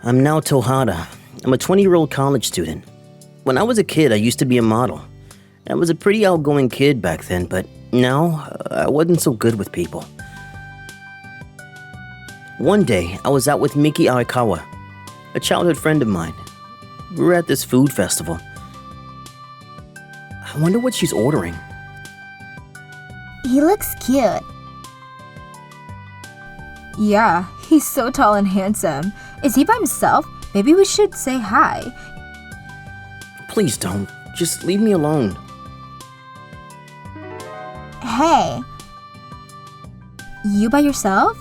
I'm now Tohara. I'm a 20-year-old college student. When I was a kid, I used to be a model. I was a pretty outgoing kid back then, but now I wasn't so good with people. One day, I was out with Miki Arikawa, a childhood friend of mine. We were at this food festival. I wonder what she's ordering. He looks cute. Yeah, he's so tall and handsome. Is he by himself? Maybe we should say hi. Please don't. Just leave me alone. Hey. You by yourself?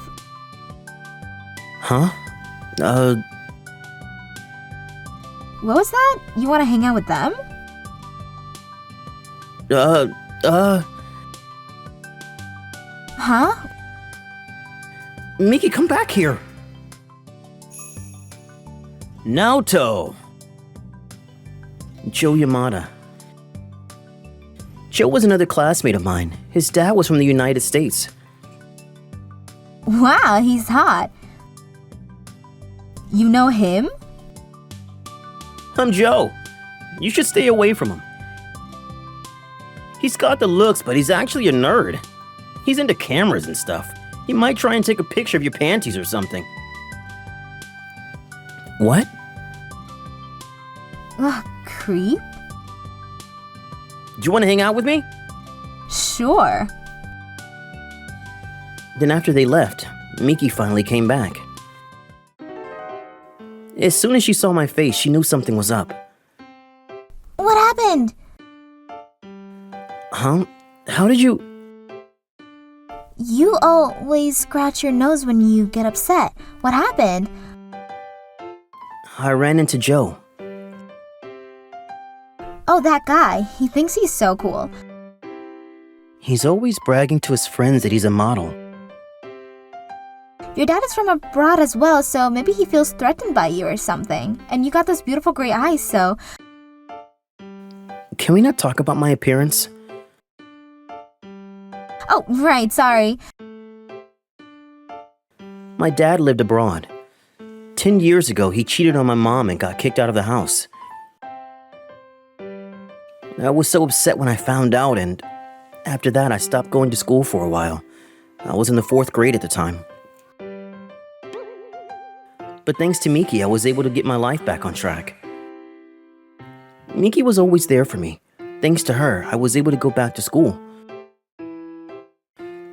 Huh? What was that? You want to hang out with them? Huh? Miki, come back here. Naoto. Joe Yamada. Joe was another classmate of mine. His dad was from the United States. Wow, he's hot. You know him? I'm Joe. You should stay away from him. He's got the looks, but he's actually a nerd. He's into cameras and stuff. He might try and take a picture of your panties or something. What? Ugh, creep? Do you want to hang out with me? Sure. Then after they left, Miki finally came back. As soon as she saw my face, she knew something was up. What happened? Huh? How did you... You always scratch your nose when you get upset. What happened? I ran into Joe. Oh, that guy. He thinks he's so cool. He's always bragging to his friends that he's a model. Your dad is from abroad as well, so maybe he feels threatened by you or something. And you got those beautiful gray eyes, so... Can we not talk about my appearance? Oh, right, sorry. My dad lived abroad. 10 years ago, he cheated on my mom and got kicked out of the house. I was so upset when I found out, and after that, I stopped going to school for a while. I was in the 4th grade at the time. But thanks to Miki, I was able to get my life back on track. Miki was always there for me. Thanks to her, I was able to go back to school.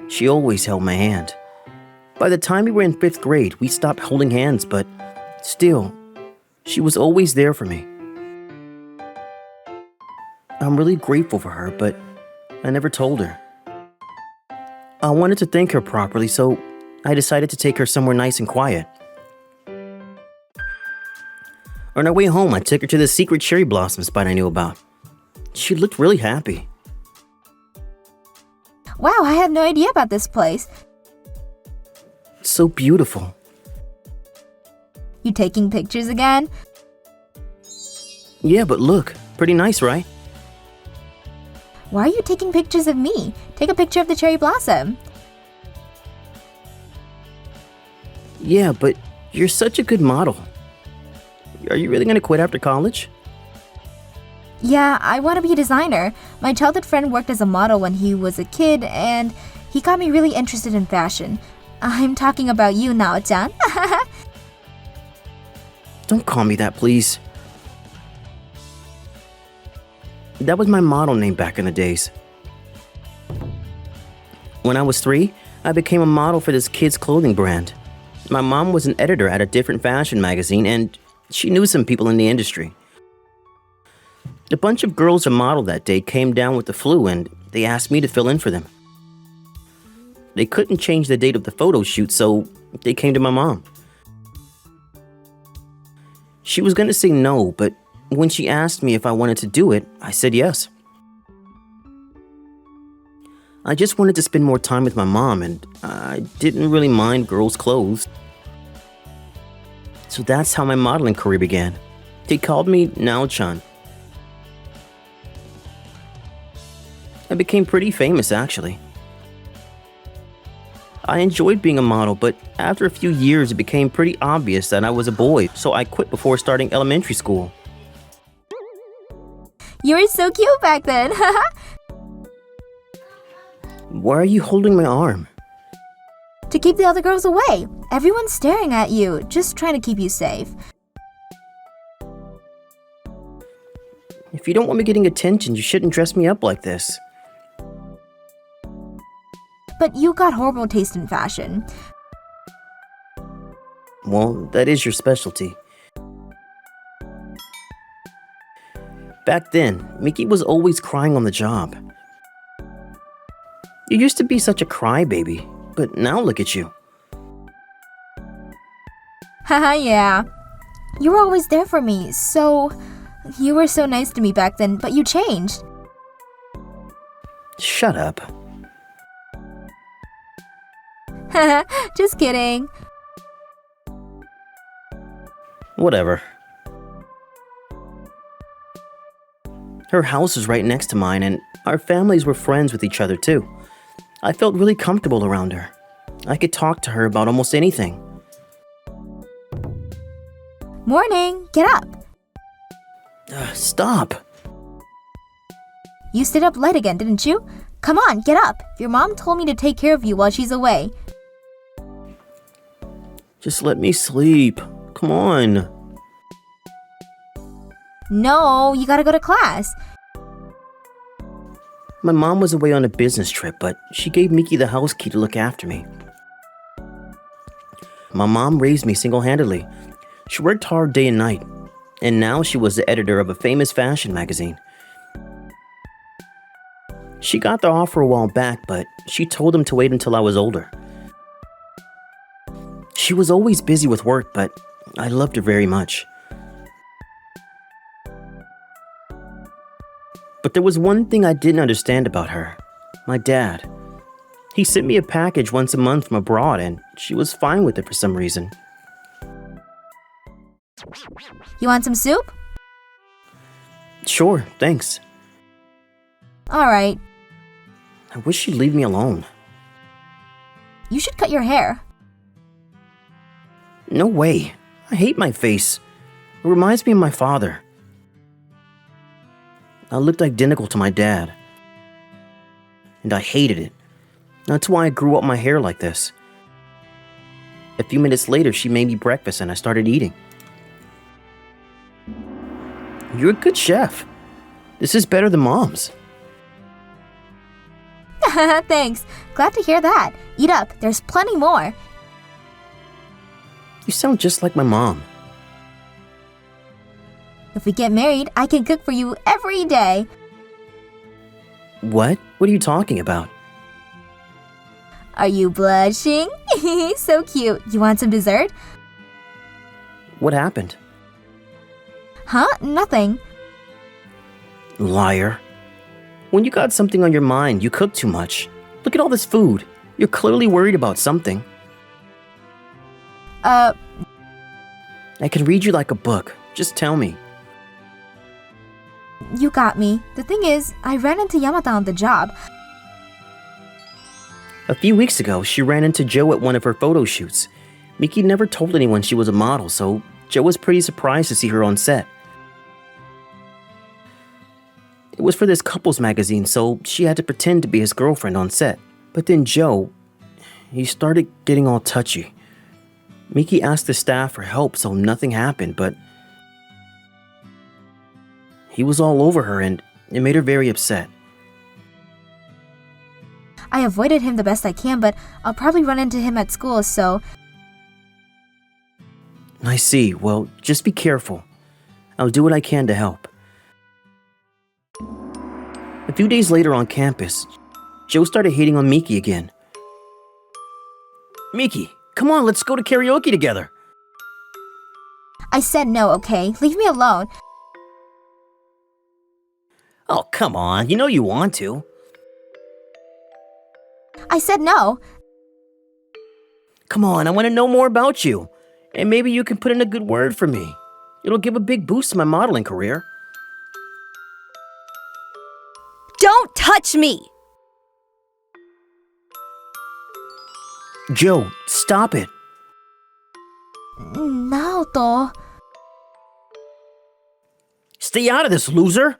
She always held my hand. By the time we were in 5th grade, we stopped holding hands, but still, she was always there for me. I'm really grateful for her, but I never told her. I wanted to thank her properly, so I decided to take her somewhere nice and quiet. On our way home, I took her to the secret cherry blossom spot I knew about. She looked really happy. Wow, I had no idea about this place. It's so beautiful. You taking pictures again? Yeah, but look, pretty nice, right? Why are you taking pictures of me? Take a picture of the cherry blossom. Yeah, but you're such a good model. Are you really gonna quit after college? Yeah, I want to be a designer. My childhood friend worked as a model when he was a kid, and he got me really interested in fashion. I'm talking about you now, Chan. Don't call me that, please. That was my model name back in the days. When I was 3, I became a model for this kid's clothing brand. My mom was an editor at a different fashion magazine, and she knew some people in the industry. A bunch of girls who modeled that day came down with the flu, and they asked me to fill in for them. They couldn't change the date of the photo shoot, so they came to my mom. She was going to say no, but when she asked me if I wanted to do it, I said yes. I just wanted to spend more time with my mom, and I didn't really mind girls' clothes. So that's how my modeling career began. They called me Nao-chan. I became pretty famous, actually. I enjoyed being a model, but after a few years it became pretty obvious that I was a boy, so I quit before starting elementary school. You were so cute back then. Why are you holding my arm? To keep the other girls away. Everyone's staring at you, just trying to keep you safe. If you don't want me getting attention, you shouldn't dress me up like this. But you got horrible taste in fashion. Well, that is your specialty. Back then, Miki was always crying on the job. You used to be such a crybaby, but now look at you. Haha, yeah. You were always there for me, so... You were so nice to me back then, but you changed. Shut up. Just kidding. Whatever. Her house is right next to mine, and our families were friends with each other too. I felt really comfortable around her. I could talk to her about almost anything. Morning, get up. Stop. You stayed up late again, didn't you? Come on, get up. Your mom told me to take care of you while she's away. Just let me sleep. Come on. No, you gotta go to class. My mom was away on a business trip, but she gave Miki the house key to look after me. My mom raised me single-handedly. She worked hard day and night, and now she was the editor of a famous fashion magazine. She got the offer a while back, but she told them to wait until I was older. She was always busy with work, but I loved her very much. But there was one thing I didn't understand about her. My dad. He sent me a package once a month from abroad, and she was fine with it for some reason. You want some soup? Sure, thanks. Alright. I wish she'd leave me alone. You should cut your hair. No way. I hate my face. It reminds me of my father. I looked identical to my dad. And I hated it. That's why I grew up my hair like this. A few minutes later, she made me breakfast and I started eating. You're a good chef. This is better than Mom's. Thanks. Glad to hear that. Eat up. There's plenty more. You sound just like my mom. If we get married, I can cook for you every day. What? What are you talking about? Are you blushing? So cute. You want some dessert? What happened? Huh? Nothing. Liar. When you got something on your mind, you cook too much. Look at all this food. You're clearly worried about something. I can read you like a book. Just tell me. You got me. The thing is, I ran into Yamata on the job. A few weeks ago, she ran into Joe at one of her photo shoots. Miki never told anyone she was a model, so Joe was pretty surprised to see her on set. It was for this couples magazine, so she had to pretend to be his girlfriend on set. But then Joe, he started getting all touchy. Miki asked the staff for help, so nothing happened, but he was all over her and it made her very upset. I avoided him the best I can, but I'll probably run into him at school, so... I see. Well, just be careful. I'll do what I can to help. A few days later on campus, Joe started hating on Miki again. Miki, come on, let's go to karaoke together. I said no, okay? Leave me alone. Oh, come on. You know you want to. I said no. Come on, I want to know more about you. And maybe you can put in a good word for me. It'll give a big boost to my modeling career. Don't touch me! Joe, stop it. Naoto. Stay out of this, loser.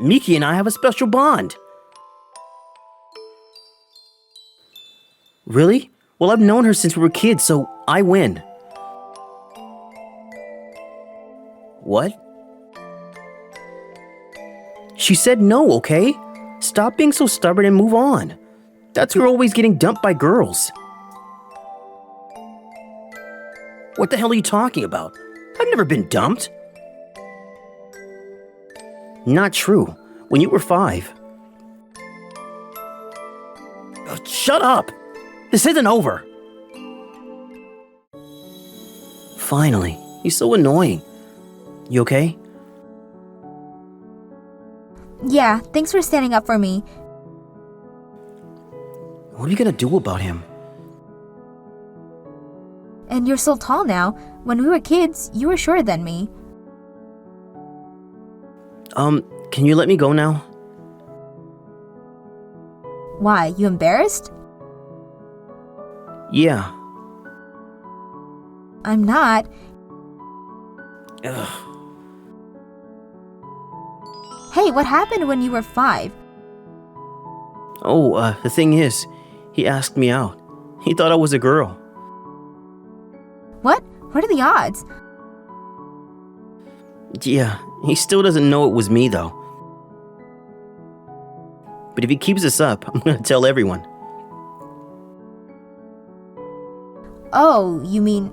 Miki and I have a special bond. Really? Well, I've known her since we were kids, so I win. What? She said no, okay? Stop being so stubborn and move on. That's her always getting dumped by girls. What the hell are you talking about? I've never been dumped. Not true. When you were 5. Shut up! This isn't over. Finally. He's so annoying. You okay? Yeah, thanks for standing up for me. What are you gonna do about him? And you're so tall now. When we were kids, you were shorter than me. Can you let me go now? Why, you embarrassed? Yeah. I'm not. Ugh. Hey, what happened when you were 5? Oh, the thing is, he asked me out. He thought I was a girl. What? What are the odds? Yeah, he still doesn't know it was me, though. But if he keeps this up, I'm gonna tell everyone. Oh, you mean...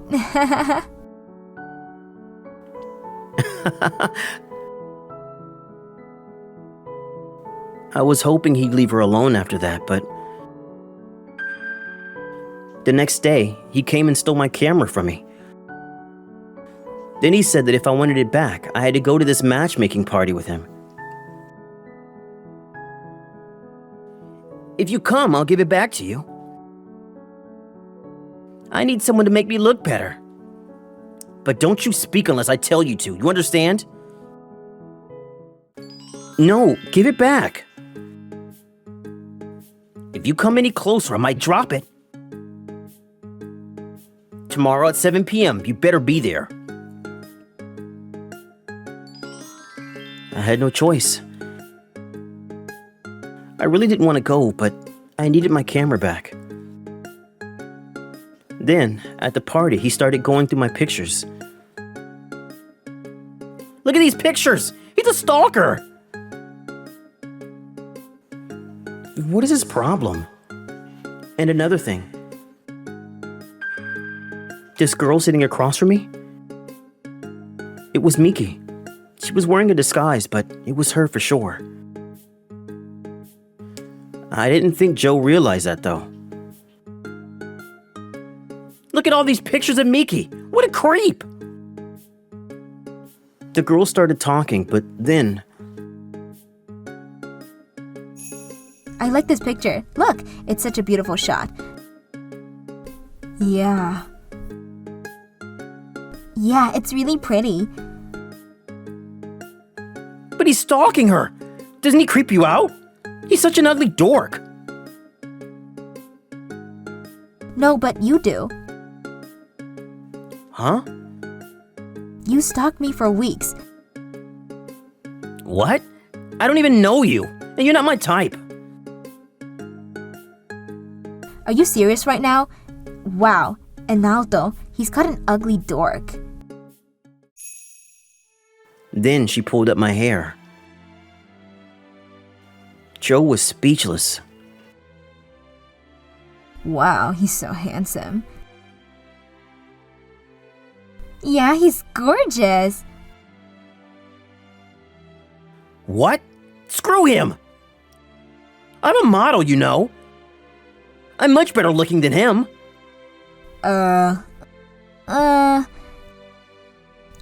I was hoping he'd leave her alone after that, but... The next day, he came and stole my camera from me. Then he said that if I wanted it back, I had to go to this matchmaking party with him. If you come, I'll give it back to you. I need someone to make me look better. But don't you speak unless I tell you to, you understand? No, give it back. If you come any closer, I might drop it. Tomorrow at 7 p.m., you better be there. I had no choice. I really didn't want to go, but I needed my camera back. Then, at the party, he started going through my pictures. Look at these pictures! He's a stalker! What is his problem? And another thing. This girl sitting across from me? It was Miki. She was wearing a disguise, but it was her for sure. I didn't think Joe realized that, though. Look at all these pictures of Miki! What a creep! The girl started talking, but then... I like this picture. Look, it's such a beautiful shot. Yeah. Yeah, it's really pretty. But he's stalking her! Doesn't he creep you out? He's such an ugly dork! No, but you do. Huh? You stalked me for weeks. What? I don't even know you, and you're not my type. Are you serious right now? Wow, and Naoto, he's got an ugly dork. Then she pulled up my hair. Joe was speechless. Wow, he's so handsome. Yeah, he's gorgeous. What? Screw him! I'm a model, you know. I'm much better looking than him.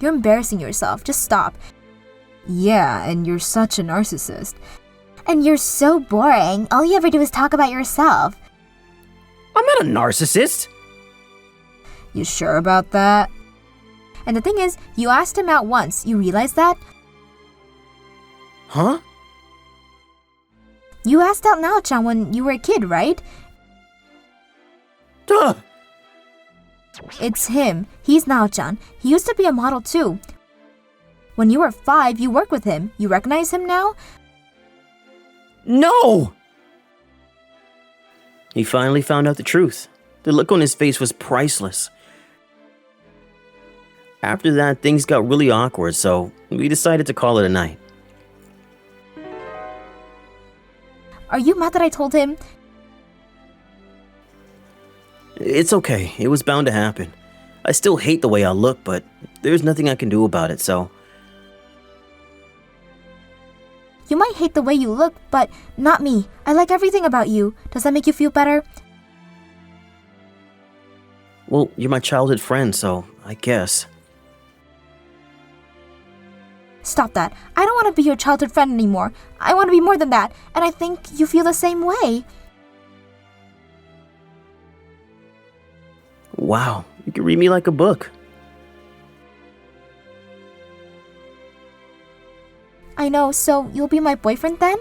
You're embarrassing yourself. Just stop. Yeah, and you're such a narcissist. And you're so boring. All you ever do is talk about yourself. I'm not a narcissist. You sure about that? And the thing is, you asked him out once. You realize that? Huh? You asked out Nao-chan when you were a kid, right? It's him. He's Nao-chan. He used to be a model too. When you were 5, you worked with him. You recognize him now? No! He finally found out the truth. The look on his face was priceless. After that, things got really awkward, so we decided to call it a night. Are you mad that I told him? It's okay. It was bound to happen. I still hate the way I look, but there's nothing I can do about it, so... You might hate the way you look, but not me. I like everything about you. Does that make you feel better? Well, you're my childhood friend, so I guess. Stop that. I don't want to be your childhood friend anymore. I want to be more than that, and I think you feel the same way. Wow, you can read me like a book. I know, so you'll be my boyfriend then?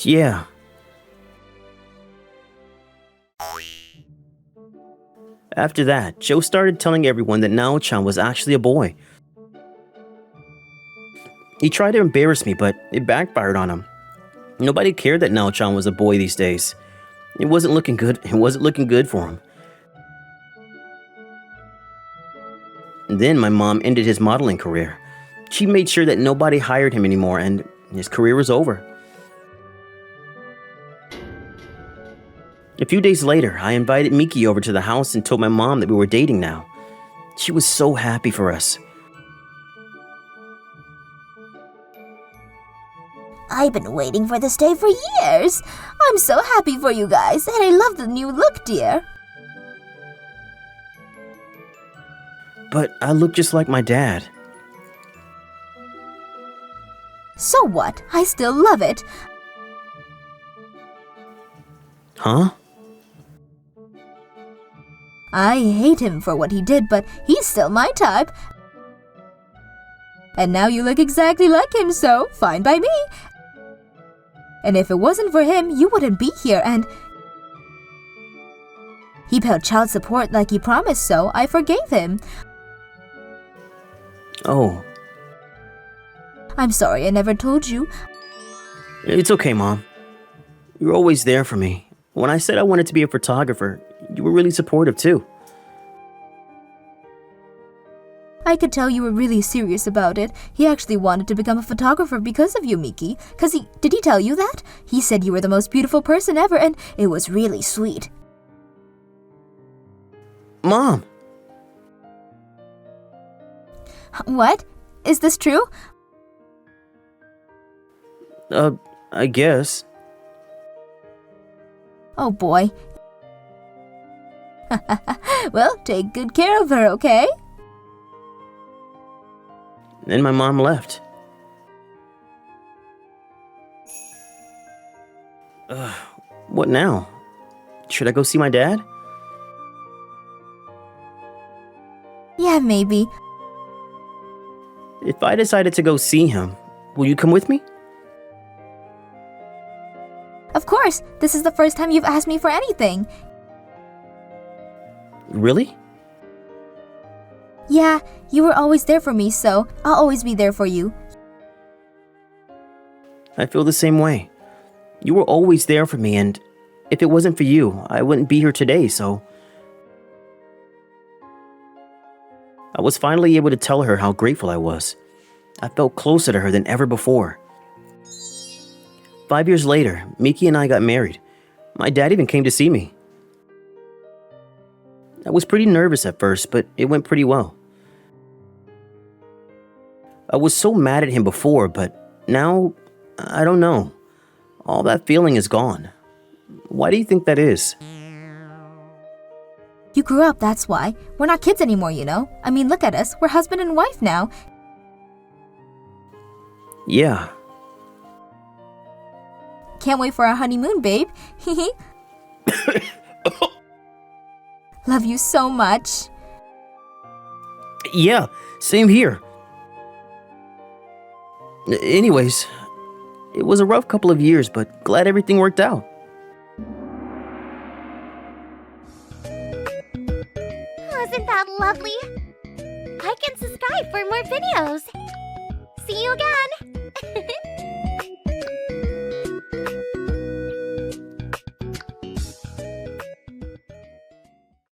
Yeah. After that, Joe started telling everyone that Nao-chan was actually a boy. He tried to embarrass me, but it backfired on him. Nobody cared that Nao-chan was a boy these days. It wasn't looking good. It wasn't looking good for him. Then my mom ended his modeling career. She made sure that nobody hired him anymore, and his career was over. A few days later, I invited Miki over to the house and told my mom that we were dating now. She was so happy for us. I've been waiting for this day for years. I'm so happy for you guys, and I love the new look, dear. But I look just like my dad. So what? I still love it. Huh? I hate him for what he did, but he's still my type. And now you look exactly like him, so fine by me. And if it wasn't for him, you wouldn't be here, and... He paid child support like he promised, so I forgave him. Oh. I'm sorry I never told you. It's okay, Mom. You're always there for me. When I said I wanted to be a photographer, you were really supportive too. I could tell you were really serious about it. He actually wanted to become a photographer because of you, Miki. Did he tell you that? He said you were the most beautiful person ever, and it was really sweet. Mom! What? Is this true? I guess. Oh boy. Well, take good care of her, okay? Then my mom left. What now? Should I go see my dad? Yeah, maybe. If I decided to go see him, will you come with me? Of course, this is the first time you've asked me for anything. Really? Yeah, you were always there for me, so I'll always be there for you. I feel the same way. You were always there for me, and if it wasn't for you, I wouldn't be here today, so... I was finally able to tell her how grateful I was. I felt closer to her than ever before. 5 years later, Miki and I got married. My dad even came to see me. I was pretty nervous at first, but it went pretty well. I was so mad at him before, but now, I don't know. All that feeling is gone. Why do you think that is? You grew up, that's why. We're not kids anymore, you know? I mean, look at us. We're husband and wife now. Yeah. Can't wait for our honeymoon, babe. Love you so much. Yeah, same here. Anyways, it was a rough couple of years, but glad everything worked out. Wasn't that lovely? I can subscribe for more videos. See you again!